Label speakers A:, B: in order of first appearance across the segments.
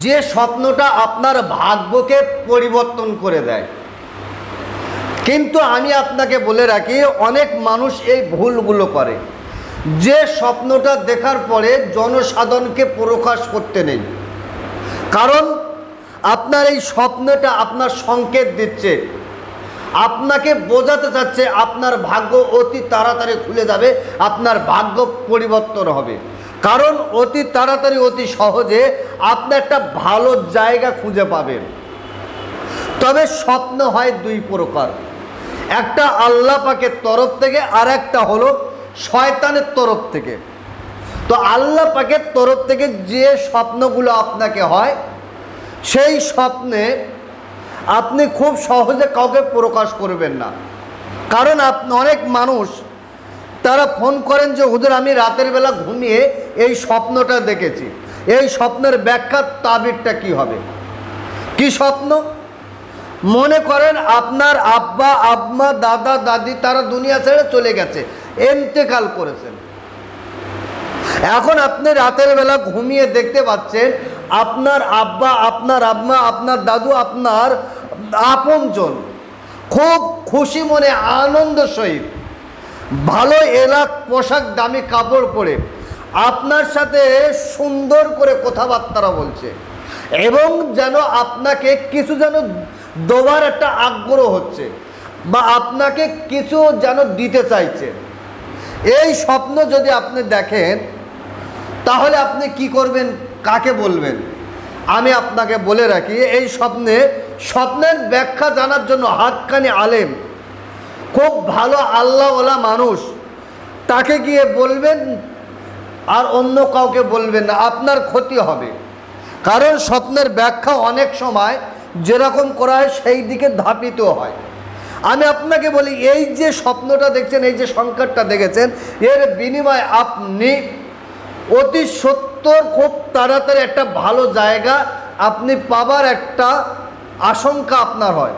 A: যে স্বপ্নটা আপনার ভাগ্যকে পরিবর্তন করে দেয়। কিন্তু আমি আপনাকে বলে রাখি, অনেক মানুষ এই ভুলগুলো করে, যে স্বপ্নটা দেখার পরে জনসাধারণকে প্রকাশ করতে নেই। কারণ আপনার এই স্বপ্নটা আপনার সংকেত দিচ্ছে, আপনাকে বোঝাতে চাচ্ছে আপনার ভাগ্য অতি তাড়াতাড়ি খুলে যাবে, আপনার ভাগ্য পরিবর্তন হবে। কারণ অতি তাড়াতাড়ি অতি সহজে আপনি একটা ভালো জায়গা খুঁজে পাবেন। তবে স্বপ্ন হয় দুই প্রকার, একটা আল্লাহ পাকের তরফ থেকে, আর একটা হলো শয়তানের তরফ থেকে। তো আল্লাহ পাকের তরফ থেকে যে স্বপ্নগুলো আপনাকে হয়, সেই স্বপ্নে আপনি খুব সহজে কাউকে প্রকাশ করবেন না। কারণ অনেক মানুষ তারা ফোন করেন যে হুজুর আমি রাতের বেলা ঘুমিয়ে এই স্বপ্নটা দেখেছি, এই স্বপ্নের ব্যাখ্যা তাবিরটা কি হবে। কি স্বপ্ন? মনে করেন আপনার আব্বা আম্মা দাদা দাদি তারা দুনিয়া ছেড়ে চলে গেছে, ইন্তেকাল করেছেন। এখন আপনি রাতের বেলা ঘুমিয়ে দেখতে পাচ্ছেন আপনার আব্বা আপনার আম্মা আপনার দাদু আপনার আপনজন খুব খুশি মনে আনন্দ সহিত ভালো এলাক পোশাক দামি কাপড় পরে আপনার সাথে সুন্দর করে কথাবার্তা বলছে, এবং যেন আপনাকে কিছু যেন দেওয়ার একটা আগ্রহ হচ্ছে, বা আপনাকে কিছু যেন দিতে চাইছে। এই স্বপ্ন যদি আপনি দেখেন তাহলে আপনি কি করবেন, কাকে বলবেন? আমি আপনাকে বলে রাখি, এই স্বপ্নের ব্যাখ্যা জানার জন্য হাক্কানি আলেম, খুব ভালো আল্লাহওয়ালা মানুষ, তাকে গিয়ে বলবেন, আর অন্য কাউকে বলবেন না, আপনার ক্ষতি হবে। কারণ স্বপ্নের ব্যাখ্যা অনেক সময় যেরকম করা হয় সেই দিকে ধাপিত হয়। আমি আপনাকে বলি, এই যে স্বপ্নটা দেখছেন, এই যে সংকটটা দেখেছেন, এর বিনিময়ে আপনি অতি সত্তর খুব তাড়াতাড়ি একটা ভালো জায়গা আপনি পাবার একটা আশঙ্কা আপনার হয়।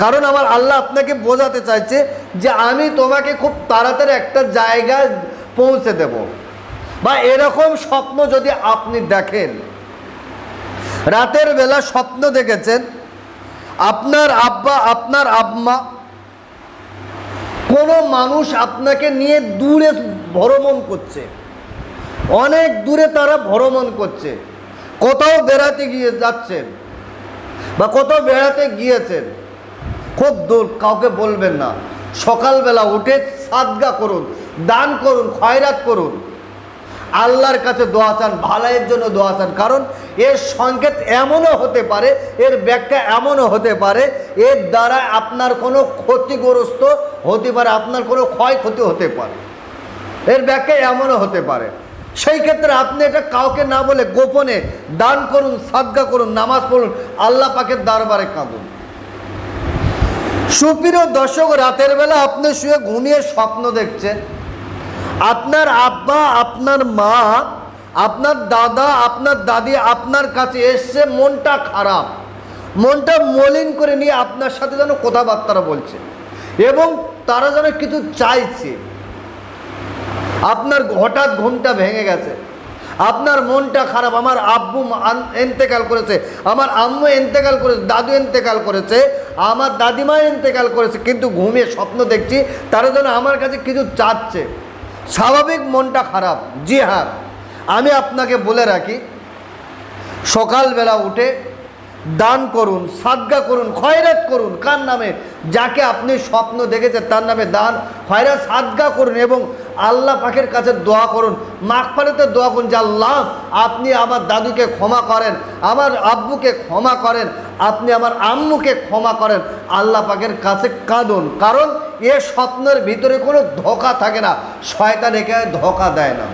A: কারণ আমার আল্লাহ আপনাকে বোঝাতে চাইছে যে আমি তোমাকে খুব তাড়াতাড়ি একটা জায়গায় পৌঁছে দেব। বা এরকম স্বপ্ন যদি আপনি দেখেন, রাতের বেলা স্বপ্ন দেখেছেন আপনার আব্বা আপনার আম্মা কোনো মানুষ আপনাকে নিয়ে দূরে ভ্রমণ করছে, অনেক দূরে তারা ভ্রমণ করছে, কোথাও বেড়াতে গিয়ে যাচ্ছেন বা কোথাও বেড়াতে গিয়েছেন, খুব দূর, কাউকে বলবেন না। সকালবেলা উঠে সাদগা করুন, দান করুন, খয়রাত করুন, আল্লাহর কাছে দোয়া চান, ভালাইয়ের জন্য দোয়া চান। কারণ এর সংকেত এমনও হতে পারে, এর ব্যাখ্যা এমনও হতে পারে, এর দ্বারা আপনার কোনো ক্ষতিগ্রস্ত হতে পারে, আপনার কোনো ক্ষয়ক্ষতি হতে পারে, এর ব্যাখ্যা এমনও হতে পারে। সেই ক্ষেত্রে আপনি এটা কাউকে না বলে গোপনে দান করুন, সাদগা করুন, নামাজ পড়ুন, আল্লাহ পাকের দরবারে কাঁদুন। সুপ্রিয় দর্শক, রাতের বেলা আপনি শুয়ে ঘুমিয়ে স্বপ্ন দেখছেন আপনার আব্বা আপনার মা আপনার দাদা আপনার দাদি আপনার কাছে এসছে, মনটা খারাপ, মনটা মলিন করে নিয়ে আপনার সাথে যেন কথাবার্তা বলছে, এবং তারা যেন কিছু চাইছে। আপনার হঠাৎ ঘুমটা ভেঙে গেছে, আপনার মনটা খারাপ, আমার আব্বু ইন্তেকাল করেছে, আমার আম্মু ইন্তেকাল করেছে, দাদু ইন্তেকাল করেছে, আমার দাদিমা ইন্তেকাল করেছে, কিন্তু ঘুমিয়ে স্বপ্ন দেখছি তারা যেন আমার কাছে কিছু চাচ্ছে। স্বাভাবিক মনটা খারাপ। জি হ্যাঁ, আমি আপনাকে বলে রাখি, সকালবেলা উঠে দান করুন, সাদগা করুন, খয়রাত করুন। কার নামে? যাকে আপনি স্বপ্ন দেখেছেন তার নামে দান খয়রাত সাদগা করুন, এবং আল্লাহ পাকের কাছে দোয়া করুন, মাগফিরাতে দোয়া করুন যে আল্লাহ আপনি আমার দাদুকে ক্ষমা করেন, আমার আব্বুকে ক্ষমা করেন, আপনি আমার আম্মুকে ক্ষমা করেন। আল্লাহ পাকের কাছে কাঁদুন। কারণ এ স্বপ্নের ভিতরে কোনো ধোঁকা থাকে না, শয়তান একে ধোঁকা দেয় না।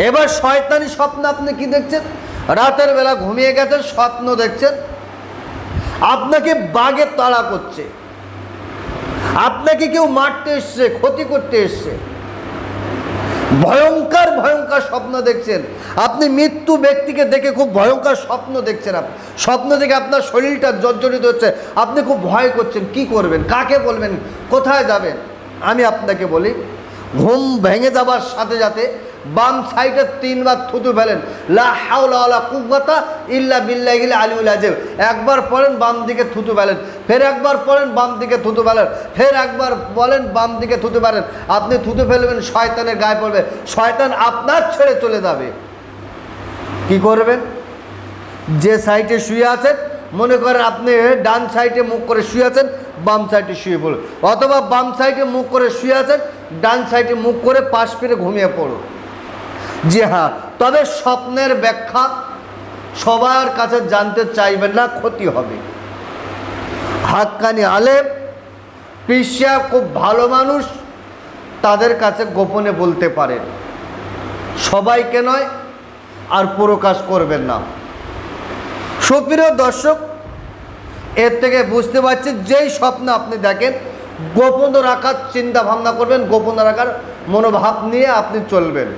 A: এবার শয়তানি স্বপ্ন আপনি কি দেখছেন? রাতের বেলা ঘুমিয়ে গেছেন, স্বপ্ন দেখছেন আপনাকে বাঘে তাড়া করছে, আপনাকে কেউ মারতে এসছে, ক্ষতি করতে এসছে, ভয়ঙ্কর ভয়ঙ্কর স্বপ্ন দেখছেন। আপনি মৃত্যু ব্যক্তিকে দেখে খুব ভয়ঙ্কর স্বপ্ন দেখছেন, স্বপ্ন দেখে আপনার শরীরটা জর্জরিত হচ্ছে, আপনি খুব ভয় করছেন। কি করবেন, কাকে বলবেন, কোথায় যাবেন? আমি আপনাকে বলি, ঘুম ভেঙে যাবার সাথে সাথে বাম সাইডে 3 বার থুতু ফেলেন, লা হাওলা ওয়ালা কুওয়াতা ইল্লা বিল্লাহিল আলিয়্যিল আযীম। একবার পড়েন বাম দিকে থুতু ফেলেন, ফের একবার পড়েন বাম দিকে থুতু ফেলেন, ফের একবার বলেন বাম দিকে থুতু ফেলেন। আপনি থুতু ফেলবেন, শয়তানের গায়ে পড়বে, শয়তান আপনার ছেড়ে চলে যাবে। কি করবেন? যে সাইডে শুয়ে আছেন, মনে করেন আপনি ডান সাইডে মুখ করে শুয়ে আছেন, বাম সাইডে শুয়ে পড়ুন, অথবা বাম সাইডে মুখ করে শুয়ে আছেন, ডান সাইডে মুখ করে পাশ ফিরে ঘুমিয়ে পড়ুন। জি হ্যাঁ, তবে স্বপ্নের ব্যাখ্যা সবার কাছে জানতে চাইবেন না, ক্ষতি হবে। হাক্কানি আলেম, পীর সাহেব খুব ভালো মানুষ, তাদের কাছে গোপনে বলতে পারেন, সবাইকে নয়, আর প্রকাশ করবেন না। সুপ্রিয় দর্শক, এর থেকে বুঝতে পারছি যেই স্বপ্ন আপনি দেখেন গোপন রাখার চিন্তা ভাবনা করবেন, গোপন রাখার মনোভাব নিয়ে আপনি চলবেন।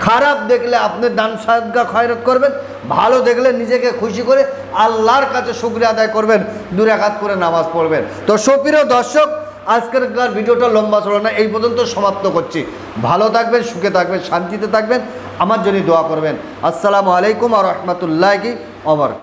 A: খারাপ দেখলে আপনি দান সাদকা খয়রাত করবেন, ভালো দেখলে নিজেকে খুশি করে আল্লাহর কাছে শুকরিয়া আদায় করবেন, 2 রাকাত করে নামাজ পড়বেন। তো সুপ্রিয় দর্শক, আজকের ভিডিওটা লম্বা ছিল না, এই পর্যন্ত সমাপ্ত করছি। ভালো থাকবেন, সুখে থাকবেন, শান্তিতে থাকবেন, আমার জন্য দোয়া করবেন। আসসালামু আলাইকুম ওয়া রাহমাতুল্লাহি ওয়া বারাকাতুহু।